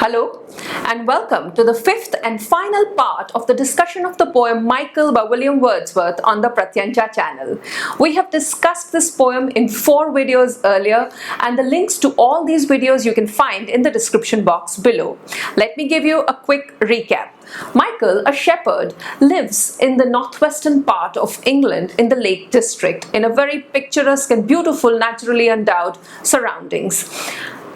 Hello and welcome to the fifth and final part of the discussion of the poem Michael by William Wordsworth on the Pratyancha channel. We have discussed this poem in 4 videos earlier, and the links to all these videos you can find in the description box below. Let me give you a quick recap. Michael, a shepherd, lives in the northwestern part of England in the Lake District in a very picturesque and beautiful, naturally endowed surroundings.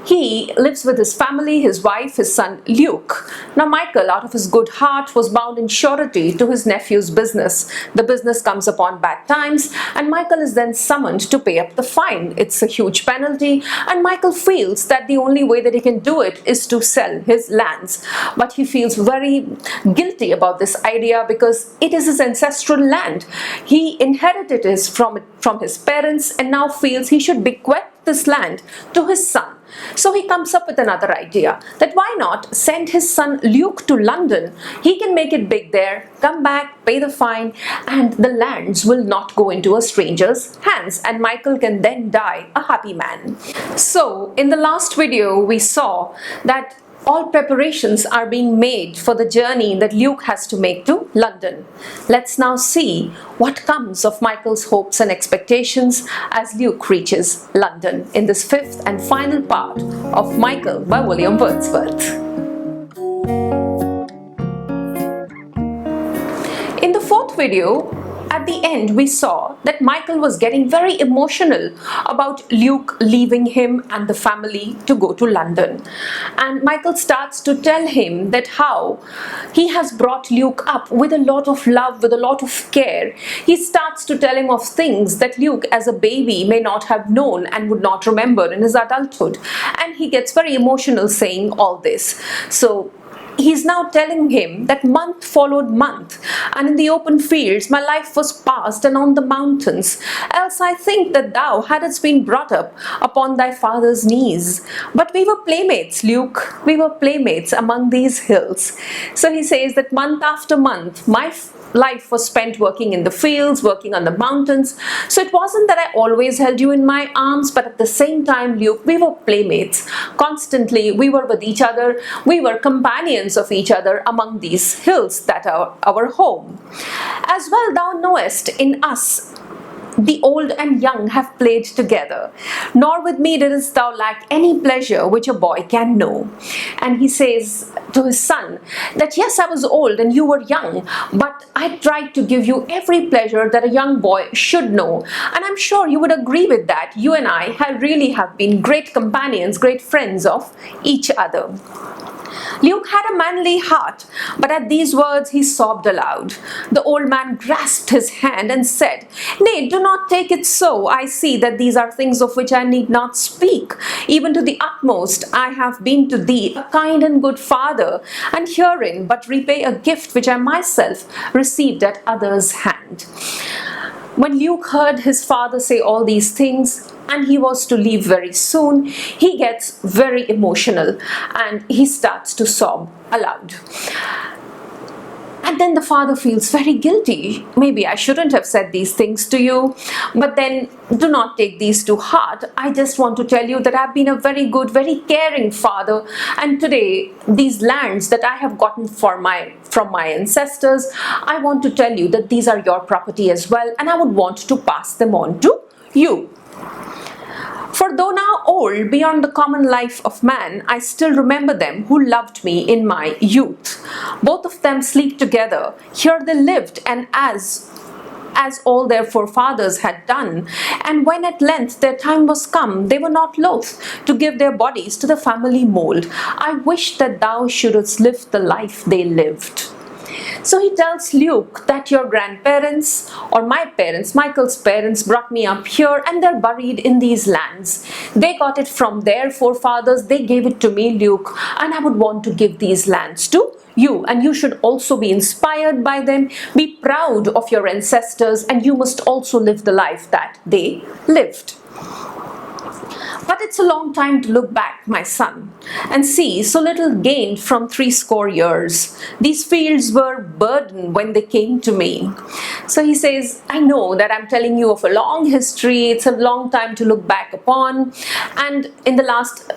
He lives with his family, his wife, his son Luke. Now Michael, out of his good heart, was bound in surety to his nephew's business. The business comes upon bad times and Michael is then summoned to pay up the fine. It's a huge penalty and Michael feels that the only way that he can do it is to sell his lands. But he feels very guilty about this idea because it is his ancestral land. He inherited it from his parents and now feels he should bequeath this land to his son. So he comes up with another idea, that why not send his son Luke to London? He can make it big there, come back, pay the fine, and the lands will not go into a stranger's hands, and Michael can then die a happy man. So in the last video we saw that all preparations are being made for the journey that Luke has to make to London. Let's now see what comes of Michael's hopes and expectations as Luke reaches London in this fifth and final part of Michael by William Wordsworth. In the 4th video, at the end, we saw that Michael was getting very emotional about Luke leaving him and the family to go to London. And Michael starts to tell him that how he has brought Luke up with a lot of love, with a lot of care. He starts to tell him of things that Luke as a baby may not have known and would not remember in his adulthood. And he gets very emotional saying all this. So he's now telling him that month followed month, and in the open fields my life was passed, and on the mountains. Else I think that thou hadst been brought up upon thy father's knees. But we were playmates, Luke, we were playmates among these hills. So he says that month after month, my life was spent working in the fields, working on the mountains. So it wasn't that I always held you in my arms, but at the same time, Luke, we were playmates. Constantly, we were with each other. We were companions of each other among these hills that are our home. As well thou knowest, in us the old and young have played together, nor with me didst thou lack any pleasure which a boy can know. And he says to his son that yes, I was old and you were young, but I tried to give you every pleasure that a young boy should know. And I'm sure you would agree with that. You and I really have been great companions, great friends of each other. Luke had a manly heart, but at these words he sobbed aloud. The old man grasped his hand and said, Nay, do not take it so. I see that these are things of which I need not speak. Even to the utmost I have been to thee a kind and good father, and herein but repay a gift which I myself received at others' hand. When Luke heard his father say all these things, and he was to leave very soon, he gets very emotional and he starts to sob aloud. And then the father feels very guilty. Maybe I shouldn't have said these things to you, but then do not take these to heart. I just want to tell you that I've been a very good, very caring father, and today these lands that I have gotten from my ancestors, I want to tell you that these are your property as well, and I would want to pass them on to you. For though now old beyond the common life of man, I still remember them who loved me in my youth. Both of them sleep together. Here they lived, and as all their forefathers had done. And when at length their time was come, they were not loath to give their bodies to the family mold. I wish that thou shouldst live the life they lived. So he tells Luke that your grandparents, or my parents, Michael's parents, brought me up here and they're buried in these lands. They got it from their forefathers, they gave it to me, Luke, and I would want to give these lands to you, and you should also be inspired by them, be proud of your ancestors, and you must also live the life that they lived. But it's a long time to look back, my son, and see so little gained from 80 years. These fields were burdened when they came to me. So he says, I know that I'm telling you of a long history, it's a long time to look back upon, and in the last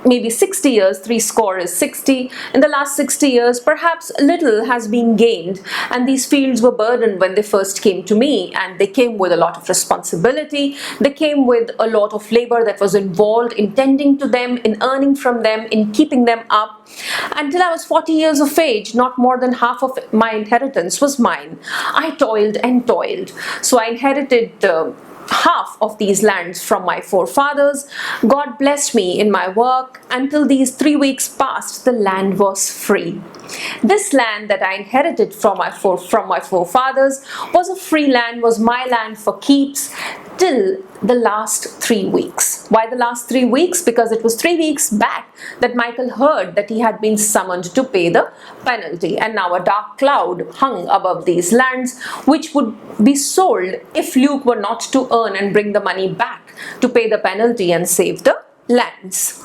maybe 60 years, 60 is 60. In the last 60 years, perhaps little has been gained, and these fields were burdened when they first came to me, and they came with a lot of responsibility. They came with a lot of labor that was involved in tending to them, in earning from them, in keeping them up. Until I was 40 years of age, not more than half of my inheritance was mine. I toiled and toiled. So I inherited half of these lands from my forefathers. God blessed me in my work. Until these 3 weeks passed, the land was free. This land that I inherited from my forefathers was a free land, was my land for keeps till the last 3 weeks. Why the last 3 weeks? Because it was 3 weeks back that Michael heard that he had been summoned to pay the penalty, and now a dark cloud hung above these lands, which would be sold if Luke were not to earn and bring the money back to pay the penalty and save the lands.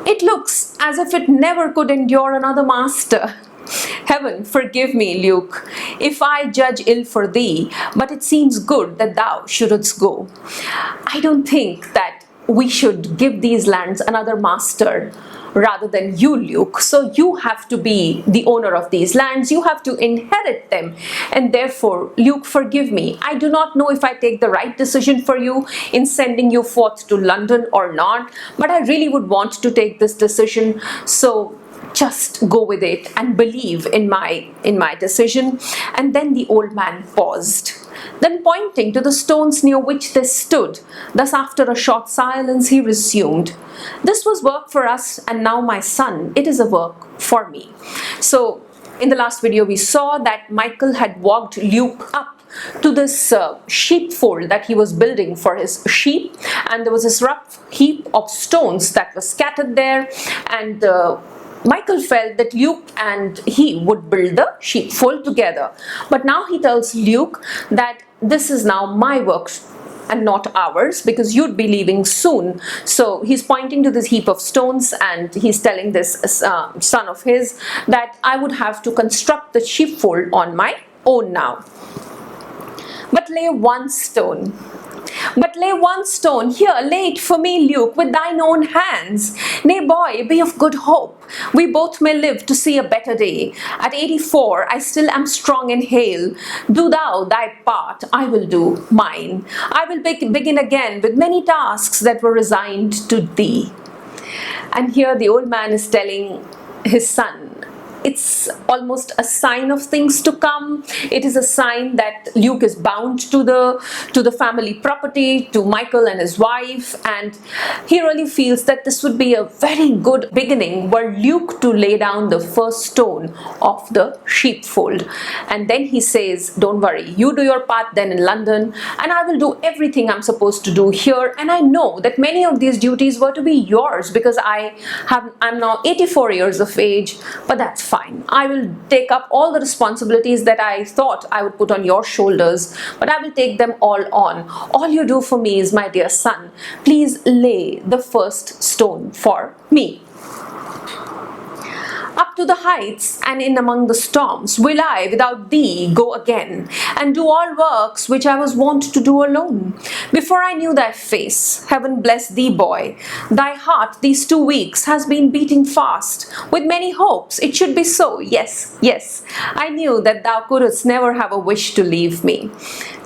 It looks as if it never could endure another master. Heaven, forgive me, Luke, if I judge ill for thee, but it seems good that thou shouldst go. I don't think that we should give these lands another master rather than you, Luke. So you have to be the owner of these lands. You have to inherit them. And therefore, Luke, forgive me. I do not know if I take the right decision for you in sending you forth to London or not, but I really would want to take this decision. So just go with it and believe in my decision. And then the old man paused. Then pointing to the stones near which they stood, thus after a short silence he resumed, "This was work for us, and now, my son, it is a work for me." So in the last video we saw that Michael had walked Luke up to this sheepfold that he was building for his sheep, and there was this rough heap of stones that was scattered there, and Michael felt that Luke and he would build the sheepfold together. But now he tells Luke that this is now my work and not ours, because you'd be leaving soon. So he's pointing to this heap of stones, and he's telling this son of his that I would have to construct the sheepfold on my own now. But lay one stone. Here, lay it for me, Luke, with thine own hands. Nay, boy, be of good hope. We both may live to see a better day. At 84, I still am strong and hale. Do thou thy part, I will do mine. I will begin again with many tasks that were resigned to thee. And here the old man is telling his son, it's almost a sign of things to come. It is a sign that Luke is bound to the family property, to Michael and his wife, and he really feels that this would be a very good beginning for Luke to lay down the first stone of the sheepfold. And then he says, don't worry, you do your part then in London, and I will do everything I'm supposed to do here. And I know that many of these duties were to be yours, because I'm now 84 years of age, but that's fine. I will take up all the responsibilities that I thought I would put on your shoulders, but I will take them all on. All you do for me is, my dear son, please lay the first stone for me. Up to the heights and in among the storms will I without thee go again, and do all works which I was wont to do alone. Before I knew thy face, heaven bless thee, boy, thy heart these 2 weeks has been beating fast, with many hopes it should be so. Yes, yes, I knew that thou couldst never have a wish to leave me.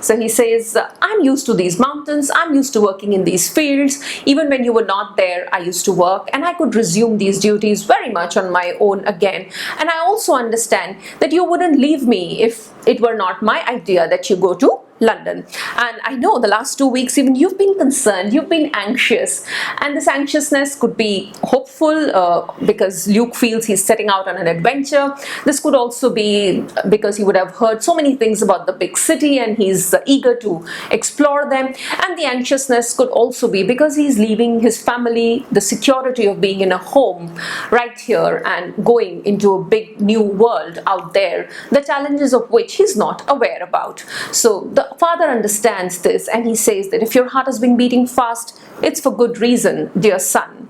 So he says, I'm used to these mountains, I'm used to working in these fields. Even when you were not there, I used to work, and I could resume these duties very much on my own again. And I also understand that you wouldn't leave me if it were not my idea that you go to London. And I know the last 2 weeks even you've been concerned, you've been anxious, and this anxiousness could be hopeful because Luke feels he's setting out on an adventure. This could also be because he would have heard so many things about the big city and he's eager to explore them. And the anxiousness could also be because he's leaving his family, the security of being in a home right here, and going into a big new world out there, the challenges of which he's not aware about. So the father understands this, and he says that if your heart has been beating fast, it's for good reason, dear son.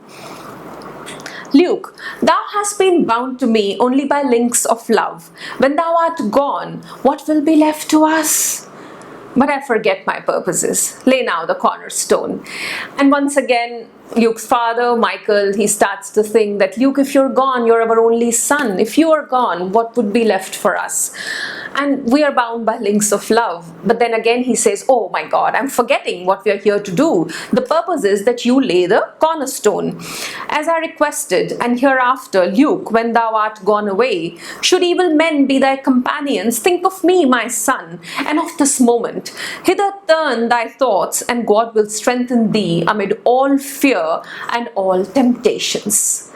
Luke, thou hast been bound to me only by links of love. When thou art gone, what will be left to us? But I forget my purposes. Lay now the cornerstone. And once again, Luke's father, Michael, he starts to think that, Luke, if you're gone, you're our only son. If you are gone, what would be left for us? And we are bound by links of love. But then again, he says, oh my God, I'm forgetting what we are here to do. The purpose is that you lay the cornerstone. As I requested, and hereafter, Luke, when thou art gone away, should evil men be thy companions, think of me, my son, and of this moment. Hither turn thy thoughts, and God will strengthen thee amid all fear and all temptations.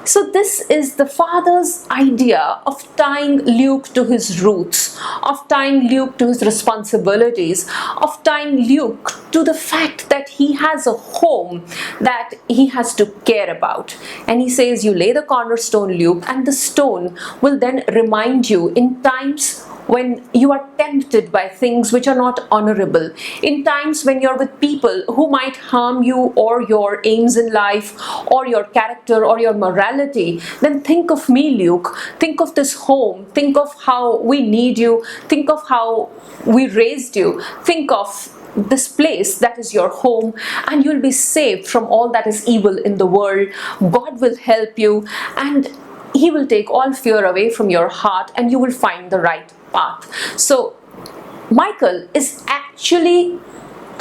So this is the father's idea of tying Luke to his roots, of tying Luke to his responsibilities, of tying Luke to the fact that he has a home that he has to care about. And he says, you lay the cornerstone, Luke, and the stone will then remind you in times when you are tempted by things which are not honorable, in times when you're with people who might harm you or your aims in life or your character or your morality, then think of me, Luke. Think of this home. Think of how we need you. Think of how we raised you. Think of this place that is your home, and you'll be saved from all that is evil in the world. God will help you, and He will take all fear away from your heart, and you will find the right path. So Michael is actually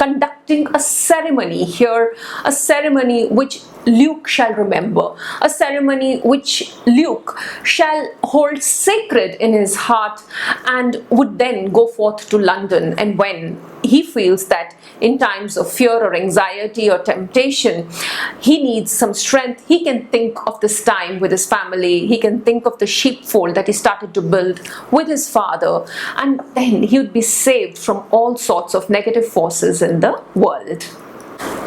conducting a ceremony here, a ceremony which Luke shall remember, a ceremony which Luke shall hold sacred in his heart, and would then go forth to London. And when he feels that in times of fear or anxiety or temptation, he needs some strength, he can think of this time with his family, he can think of the sheepfold that he started to build with his father, and then he would be saved from all sorts of negative forces in the world.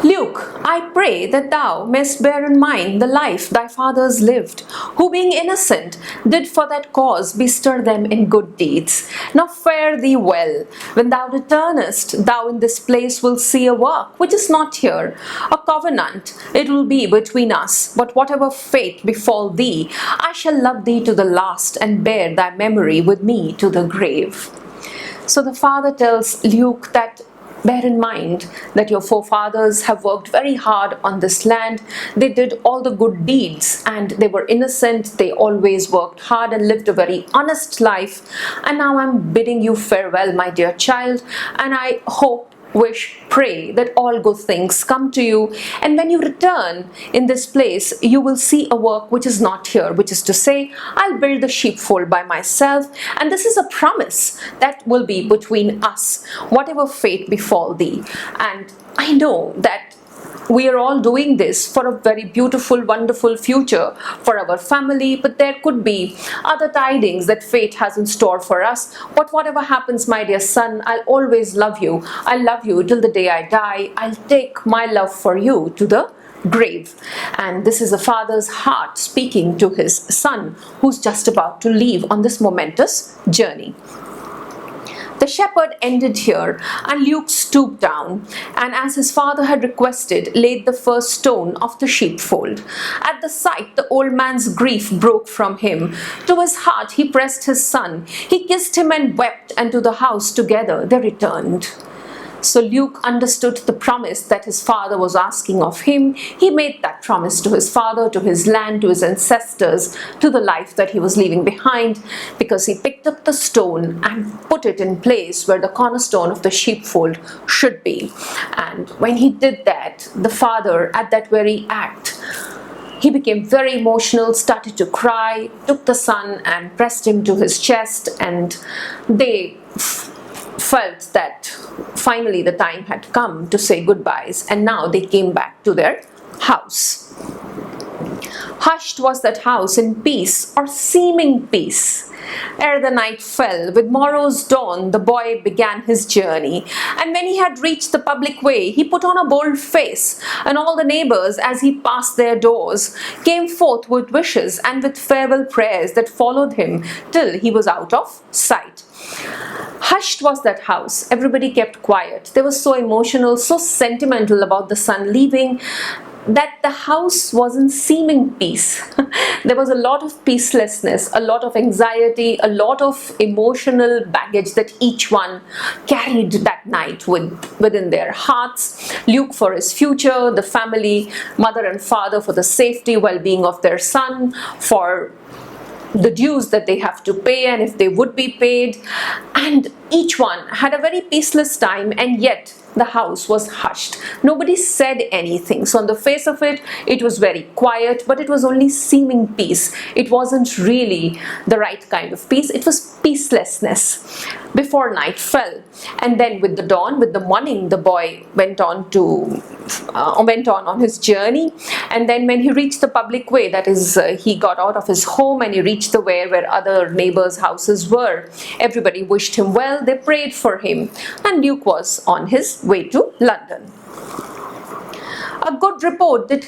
Luke, I pray that thou mayst bear in mind the life thy fathers lived, who being innocent did for that cause bestir them in good deeds. Now fare thee well. When thou returnest, thou in this place wilt see a work which is not here. A covenant it will be between us, but whatever fate befall thee, I shall love thee to the last and bear thy memory with me to the grave. So the father tells Luke that bear in mind that your forefathers have worked very hard on this land. They did all the good deeds and they were innocent. They always worked hard and lived a very honest life. And now I'm bidding you farewell, my dear child. And I hope, wish, pray that all good things come to you, and when you return in this place you will see a work which is not here, which is to say, I'll build the sheepfold by myself, and this is a promise that will be between us, whatever fate befall thee. And I know that we are all doing this for a very beautiful, wonderful future for our family, but there could be other tidings that fate has in store for us. But whatever happens, my dear son, I'll always love you. I'll love you till the day I die. I'll take my love for you to the grave. And this is a father's heart speaking to his son who's just about to leave on this momentous journey. The shepherd ended here, and Luke stooped down, and as his father had requested, laid the first stone of the sheepfold. At the sight, the old man's grief broke from him. To his heart he pressed his son. He kissed him and wept, and to the house together they returned. So Luke understood the promise that his father was asking of him. He made that promise to his father, to his land, to his ancestors, to the life that he was leaving behind, because he picked up the stone and put it in place where the cornerstone of the sheepfold should be. And when he did that, the father, at that very act, he became very emotional, started to cry, took the son and pressed him to his chest, and they felt that finally the time had come to say goodbyes, and now they came back to their house. Hushed was that house in peace, or seeming peace. Ere the night fell, with morrow's dawn the boy began his journey, and when he had reached the public way, he put on a bold face, and all the neighbours, as he passed their doors, came forth with wishes and with farewell prayers that followed him till he was out of sight. Hushed was that house. Everybody kept quiet. They were so emotional, so sentimental about the son leaving. that the house was in seeming peace. There was a lot of peacelessness, a lot of anxiety, a lot of emotional baggage that each one carried that night within their hearts. Luke for his future, the family, mother and father for the safety, well-being of their son, for the dues that they have to pay and if they would be paid. And each one had a very peaceless time, and yet the house was hushed. Nobody said anything. So on the face of it, it was very quiet, but it was only seeming peace. It wasn't really the right kind of peace. It was peacelessness before night fell. And then with the dawn, with the morning, the boy went on his journey. And then when he reached the public way, that is, he got out of his home and he reached the way where other neighbors' houses were. Everybody wished him well. They prayed for him. And Luke was on his way to London. A good report did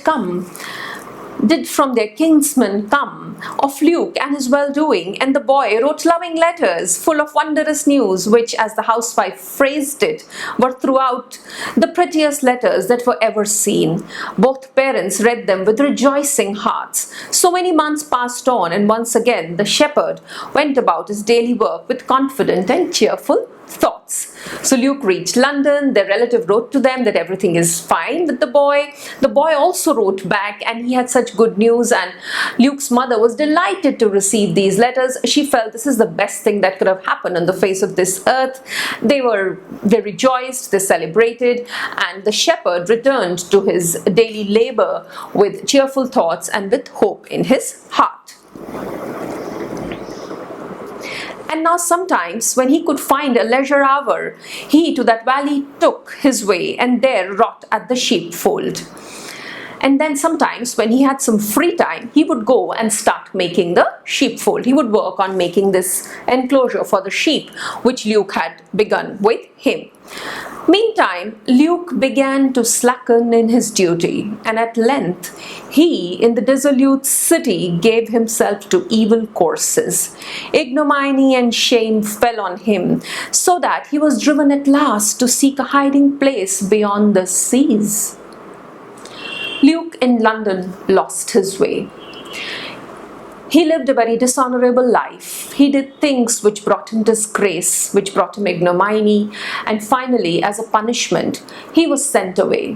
from their kinsman come of Luke and his well-doing, and the boy wrote loving letters full of wondrous news, which, as the housewife phrased it, were throughout the prettiest letters that were ever seen. Both parents read them with rejoicing hearts. So many months passed on, and once again the shepherd went about his daily work with confident and cheerful thoughts. So Luke reached London. Their relative wrote to them that everything is fine with the boy. The boy also wrote back, and he had such good news, and Luke's mother was delighted to receive these letters. She felt this is the best thing that could have happened on the face of this earth. They rejoiced, they celebrated, and the shepherd returned to his daily labor with cheerful thoughts and with hope in his heart. And now sometimes when he could find a leisure hour, he to that valley took his way, and there wrought at the sheepfold. And then sometimes when he had some free time, he would go and start making the sheepfold. He would work on making this enclosure for the sheep, which Luke had begun with him. Meantime, Luke began to slacken in his duty, and at length he, in the dissolute city, gave himself to evil courses. Ignominy and shame fell on him, so that he was driven at last to seek a hiding place beyond the seas. Luke in London lost his way. He lived a very dishonorable life. He did things which brought him disgrace, which brought him ignominy, and finally, as a punishment, he was sent away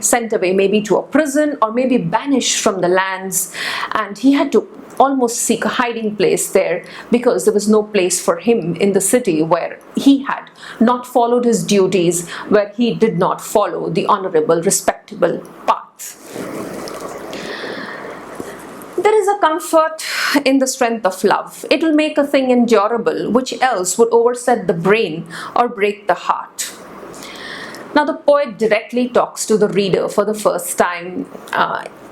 maybe to a prison or maybe banished from the lands, and he had to almost seek a hiding place there because there was no place for him in the city where he had not followed his duties, where he did not follow the honorable, respectable path. There is a comfort in the strength of love. It will make a thing endurable, which else would overset the brain or break the heart. Now the poet directly talks to the reader for the first time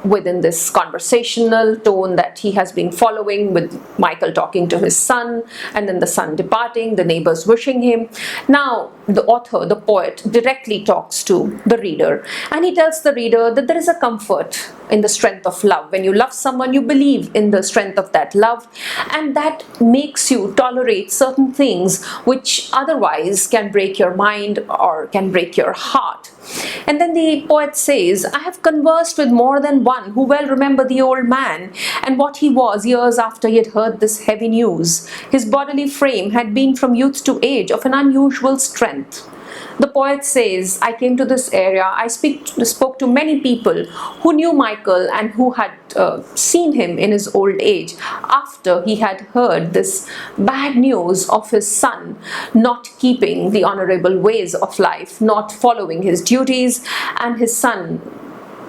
within this conversational tone that he has been following, with Michael talking to his son, and then the son departing, the neighbors wishing him. Now the author, the poet, directly talks to the reader, and he tells the reader that there is a comfort in the strength of love. When you love someone, you believe in the strength of that love, and that makes you tolerate certain things which otherwise can break your mind or can break your heart. And then the poet says, I have conversed with more than one who well remember the old man and what he was years after he had heard this heavy news. His bodily frame had been from youth to age of an unusual strength. The poet says, I came to this area, I spoke to many people who knew Michael and who had seen him in his old age after he had heard this bad news of his son not keeping the honorable ways of life, not following his duties, and his son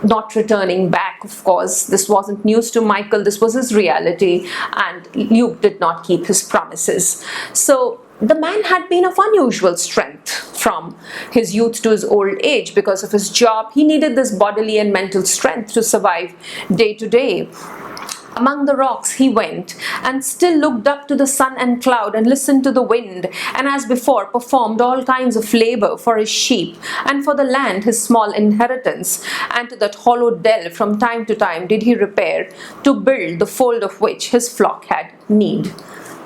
not returning back. Of course, this wasn't news to Michael, this was his reality, and Luke did not keep his promises. So the man had been of unusual strength from his youth to his old age. Because of his job, he needed this bodily and mental strength to survive day to day. Among the rocks he went, and still looked up to the sun and cloud, and listened to the wind, and as before performed all kinds of labor for his sheep, and for the land his small inheritance, and to that hollow dell from time to time did he repair, to build the fold of which his flock had need.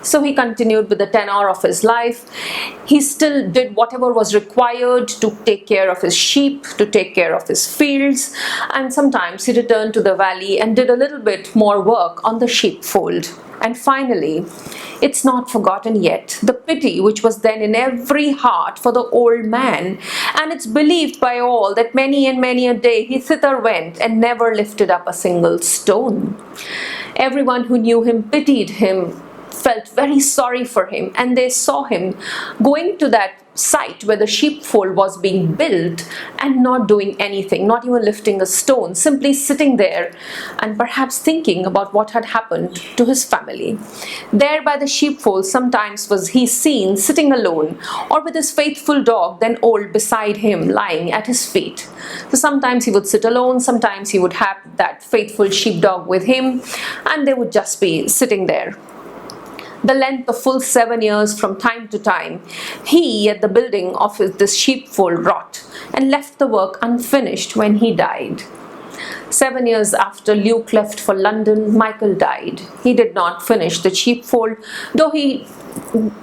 So he continued with the tenor of his life. He still did whatever was required to take care of his sheep, to take care of his fields, and sometimes he returned to the valley and did a little bit more work on the sheepfold. And finally, it's not forgotten yet, the pity which was then in every heart for the old man, and it's believed by all that many and many a day he thither went and never lifted up a single stone. Everyone who knew him pitied him, felt very sorry for him, and they saw him going to that site where the sheepfold was being built and not doing anything, not even lifting a stone, simply sitting there and perhaps thinking about what had happened to his family. There by the sheepfold sometimes was he seen sitting alone, or with his faithful dog then old beside him lying at his feet. So sometimes he would sit alone, sometimes he would have that faithful sheepdog with him, and they would just be sitting there. The length of full 7 years from time to time, he at the building of this sheepfold wrought, and left the work unfinished when he died. 7 years after Luke left for London, Michael died. He did not finish the sheepfold, though he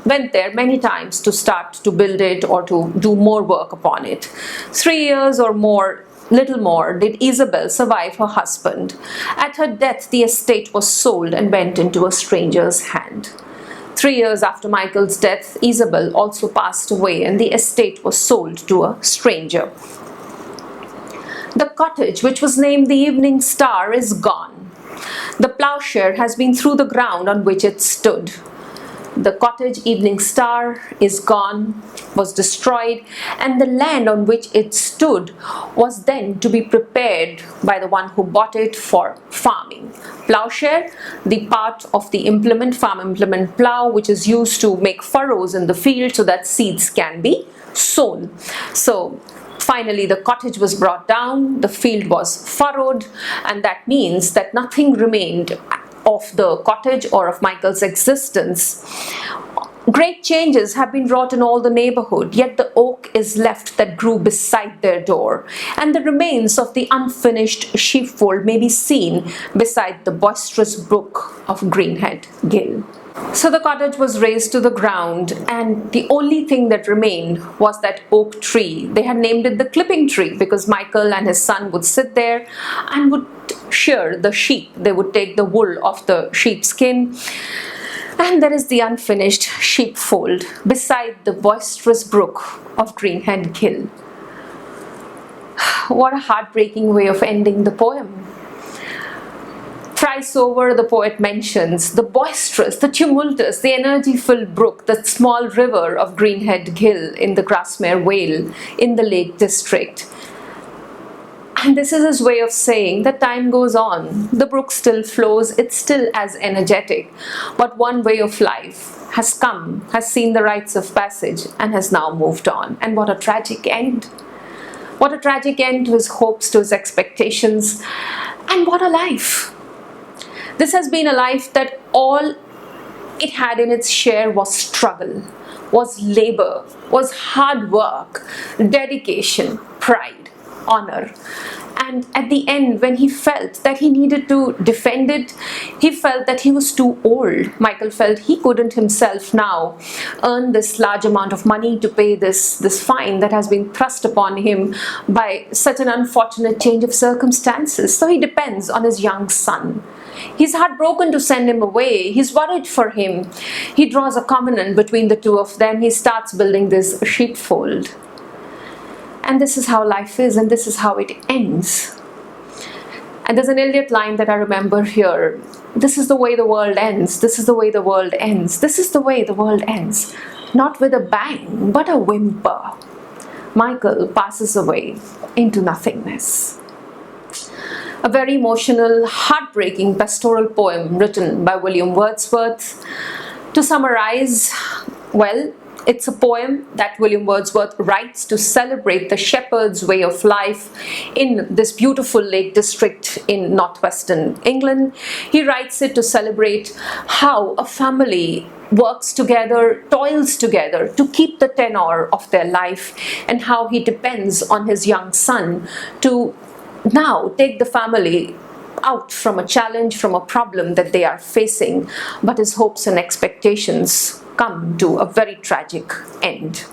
went there many times to start to build it or to do more work upon it. 3 years or more, little more, did Isabel survive her husband. At her death, the estate was sold and went into a stranger's hand. 3 years after Michael's death, Isabel also passed away and the estate was sold to a stranger. The cottage, which was named the Evening Star, is gone. The ploughshare has been through the ground on which it stood. The cottage Evening Star is gone, was destroyed, and the land on which it stood was then to be prepared by the one who bought it for farming. Ploughshare, the part of the implement, farm implement plough, which is used to make furrows in the field so that seeds can be sown. So finally, the cottage was brought down, the field was furrowed, and that means that nothing remained of the cottage or of Michael's existence. Great changes have been wrought in all the neighborhood, yet the oak is left that grew beside their door, and the remains of the unfinished sheepfold may be seen beside the boisterous brook of Greenhead Gill. So the cottage was razed to the ground, and the only thing that remained was that oak tree. They had named it the clipping tree because Michael and his son would sit there and would shear the sheep. They would take the wool off the sheepskin. And there is the unfinished sheepfold beside the boisterous brook of Greenhead Gill. What a heartbreaking way of ending the poem. Thrice over, the poet mentions the boisterous, the tumultuous, the energy-filled brook, the small river of Greenhead Gill in the Grasmere Vale in the Lake District. And this is his way of saying that time goes on, the brook still flows, it's still as energetic, but one way of life has come, has seen the rites of passage, and has now moved on. And what a tragic end. What a tragic end to his hopes, to his expectations, and what a life. This has been a life that all it had in its share was struggle, was labor, was hard work, dedication, pride, honor. And at the end, when he felt that he needed to defend it, he felt that he was too old. Michael felt he couldn't himself now earn this large amount of money to pay this fine that has been thrust upon him by such an unfortunate change of circumstances. So he depends on his young son. He's heartbroken to send him away. He's worried for him. He draws a covenant between the two of them. He starts building this sheepfold. And this is how life is, and this is how it ends. And there's an Eliot line that I remember here. This is the way the world ends. This is the way the world ends. This is the way the world ends. Not with a bang, but a whimper. Michael passes away into nothingness. A very emotional, heartbreaking pastoral poem written by William Wordsworth. To summarize, well, it's a poem that William Wordsworth writes to celebrate the shepherd's way of life in this beautiful Lake District in northwestern England. He writes it to celebrate how a family works together, toils together to keep the tenor of their life, and how he depends on his young son to now take the family out from a challenge, from a problem that they are facing, but his hopes and expectations come to a very tragic end.